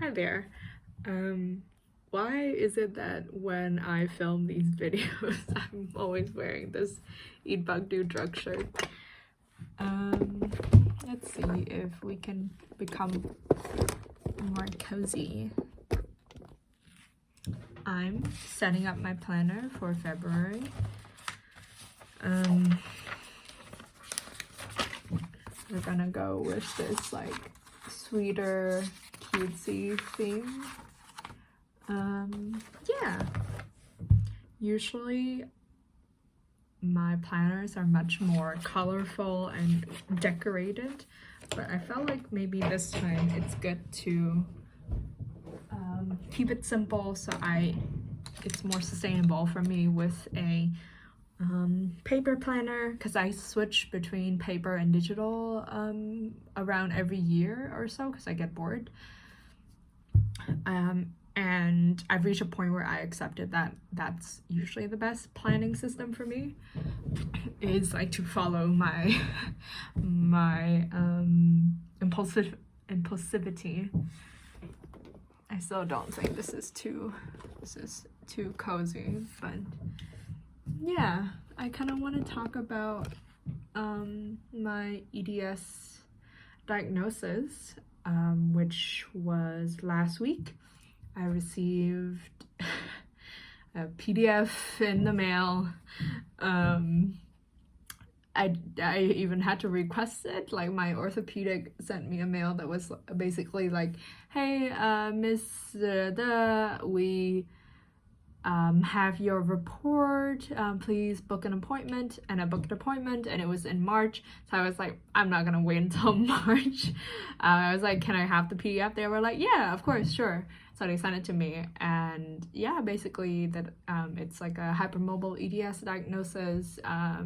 Hi there. Why is it that when I film these videos, I'm always wearing this Eat Bug Do Drug shirt? Let's see if we can become more cozy. I'm setting up my planner for February. We're gonna go with this like sweeter, cutesy theme. Yeah. Usually my planners are much more colorful and decorated, but I felt like maybe this time it's good to keep it simple so it's more sustainable for me with a paper planner, because I switch between paper and digital around every year or so because I get bored. And I've reached a point where I accepted that that's usually the best planning system for me, is like to follow my impulsivity. I still don't think this is too cozy, but yeah, I kind of want to talk about my EDS diagnosis, which was last week. I received a PDF in the mail. I even had to request it. Like, my orthopedic sent me a mail that was basically like, hey, Miss we have your report, please book an appointment. And I booked an appointment, and it was in March, so I was like, I'm not gonna wait until March. I was like, can I have the PDF? They were like, yeah, of course, sure. So they sent it to me, and yeah, basically that it's like a hypermobile EDS diagnosis.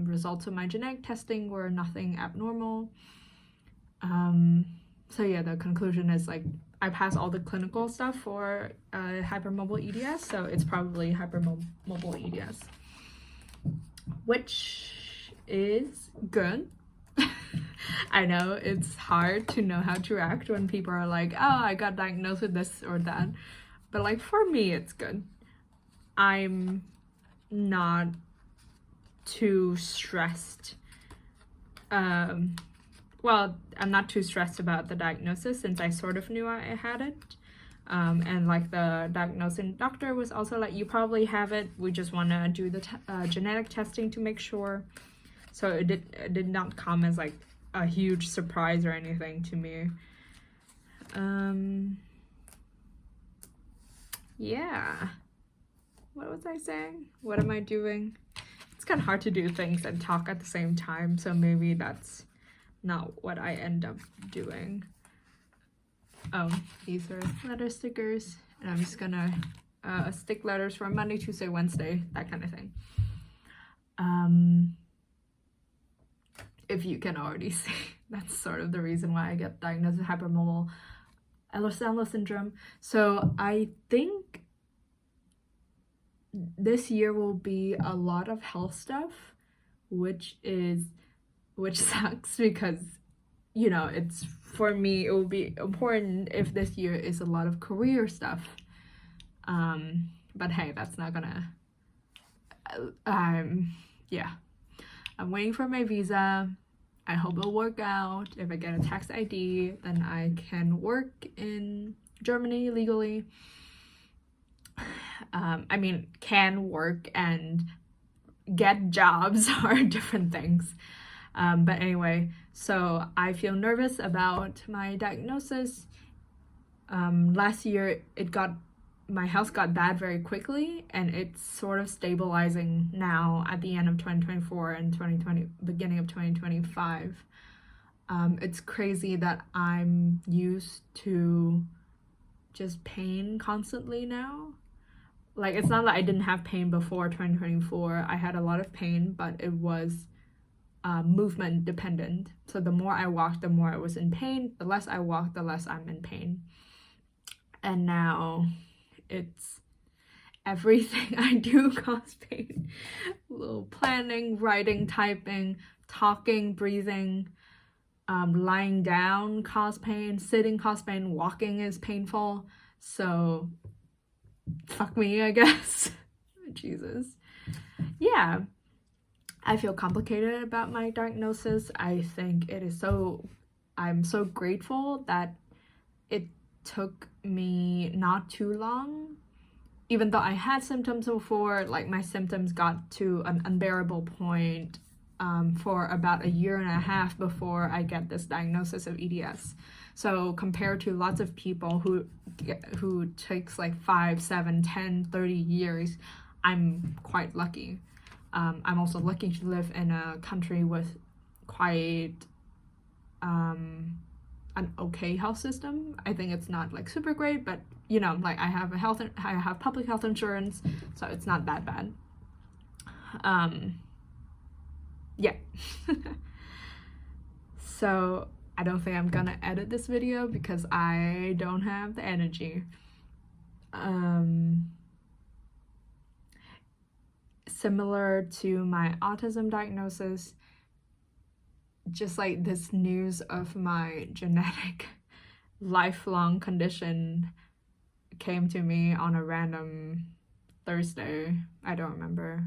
Results of my genetic testing were nothing abnormal. So yeah, the conclusion is like I passed all the clinical stuff for hypermobile EDS, so it's probably hypermobile EDS, which is good. I know it's hard to know how to react when people are like, oh, I got diagnosed with this or that, but like for me it's good. I'm not too stressed. Well, I'm not too stressed about the diagnosis since I sort of knew I had it. And like the diagnosing doctor was also like, you probably have it, we just want to do the genetic testing to make sure. So it did not come as like a huge surprise or anything to me. Yeah. What was I saying? What am I doing? It's kind of hard to do things and talk at the same time, so maybe that's not what I end up doing. Oh, these are letter stickers, and I'm just gonna stick letters for Monday, Tuesday, Wednesday, that kind of thing. If you can already see, that's sort of the reason why I get diagnosed with hypermobile Ehlers-Danlos syndrome. So I think this year will be a lot of health stuff, which sucks because, you know, it's, for me, it will be important if this year is a lot of career stuff. But hey, that's not gonna, yeah. I'm waiting for my visa. I hope it'll work out. If I get a tax ID, then I can work in Germany legally. I mean, can work and get jobs are different things. But anyway, so I feel nervous about my diagnosis. Last year, my health got bad very quickly, and it's sort of stabilizing now at the end of 2024 and beginning of 2025. It's crazy that I'm used to just pain constantly now. Like, it's not that I didn't have pain before 2024. I had a lot of pain, but it was movement dependent. So the more I walked, the more I was in pain. The less I walk, the less I'm in pain. And now it's everything I do cause pain. Little planning, writing, typing, talking, breathing, lying down cause pain, sitting cause pain, walking is painful. So fuck me, I guess. Jesus. Yeah, I feel complicated about my diagnosis. I think I'm so grateful that it took me not too long. Even though I had symptoms before, like my symptoms got to an unbearable point for about 1.5 years before I get this diagnosis of EDS. So compared to lots of people who takes like 5, 7, 10, 30 years, I'm quite lucky. I'm also lucky to live in a country with quite an okay health system. I think it's not like super great, but you know, like I have public health insurance, so it's not that bad. Yeah. So I don't think I'm gonna edit this video because I don't have the energy. Similar to my autism diagnosis, just like this news of my genetic lifelong condition came to me on a random Thursday. I don't remember.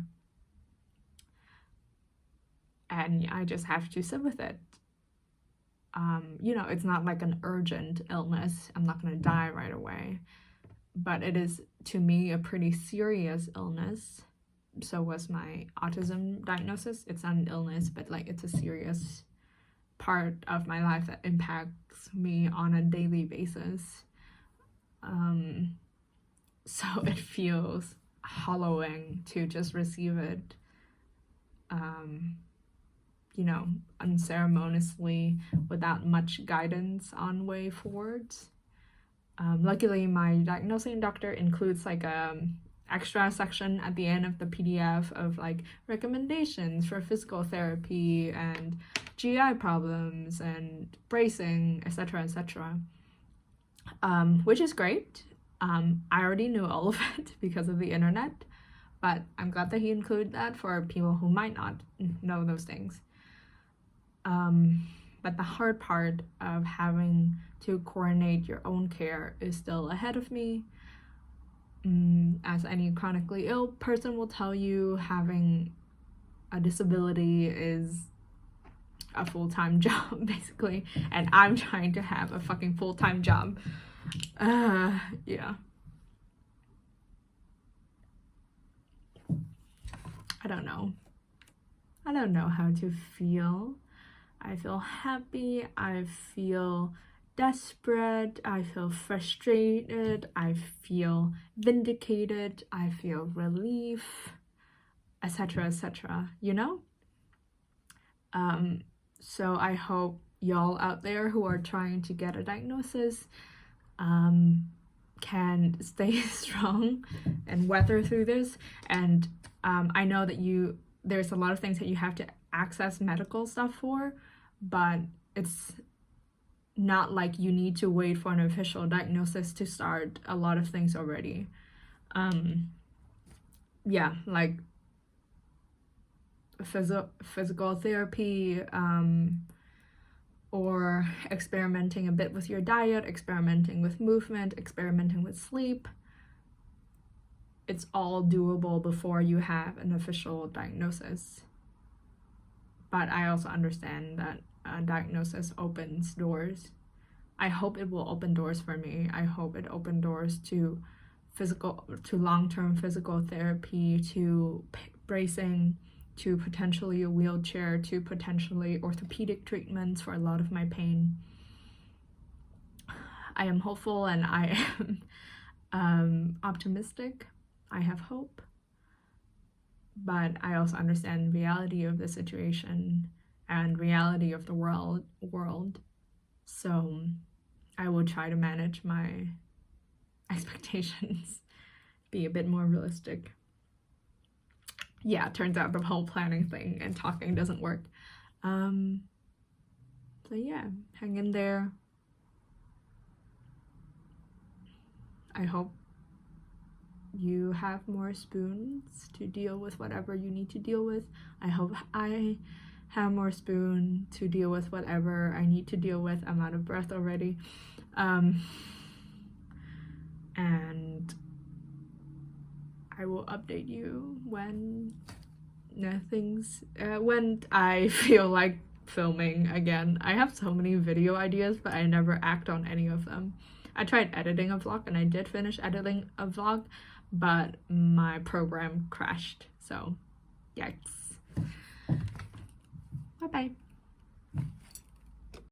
And I just have to sit with it. You know, it's not like an urgent illness. I'm not gonna die right away. But it is, to me, a pretty serious illness. So was my autism diagnosis. It's not an illness, but like it's a serious part of my life that impacts me on a daily basis. So it feels hollowing to just receive it, you know, unceremoniously without much guidance on way forwards. Luckily, my diagnosing doctor includes like a extra section at the end of the PDF of like recommendations for physical therapy and GI problems and bracing, etc., etc., which is great. I already knew all of it because of the internet, but I'm glad that he included that for people who might not know those things. But the hard part of having to coordinate your own care is still ahead of me. As any chronically ill person will tell you, having a disability is a full-time job, basically, and I'm trying to have a fucking full-time job. Yeah. I don't know how to feel. I feel happy, I feel desperate, I feel frustrated, I feel vindicated, I feel relief, etc., etc., you know? So I hope y'all out there who are trying to get a diagnosis can stay strong and weather through this. And I know that there's a lot of things that you have to access medical stuff for, but it's not like you need to wait for an official diagnosis to start a lot of things already. Yeah, like physical therapy, or experimenting a bit with your diet, experimenting with movement, experimenting with sleep. It's all doable before you have an official diagnosis. But I also understand that a diagnosis opens doors. I hope it will open doors for me. I hope it opens doors to long-term physical therapy, to bracing, to potentially a wheelchair, to potentially orthopedic treatments for a lot of my pain. I am hopeful and I am optimistic. I have hope. But I also understand the reality of the situation and reality of the world. So I will try to manage my expectations, be a bit more realistic. Yeah, it turns out the whole planning thing and talking doesn't work. So yeah, hang in there. I hope you have more spoons to deal with whatever you need to deal with. I hope I have more spoon to deal with whatever I need to deal with. I'm out of breath already. I will update you when when I feel like filming again. I have so many video ideas, but I never act on any of them. I tried editing a vlog, and I did finish editing a vlog, but my program crashed, so yikes. Bye bye.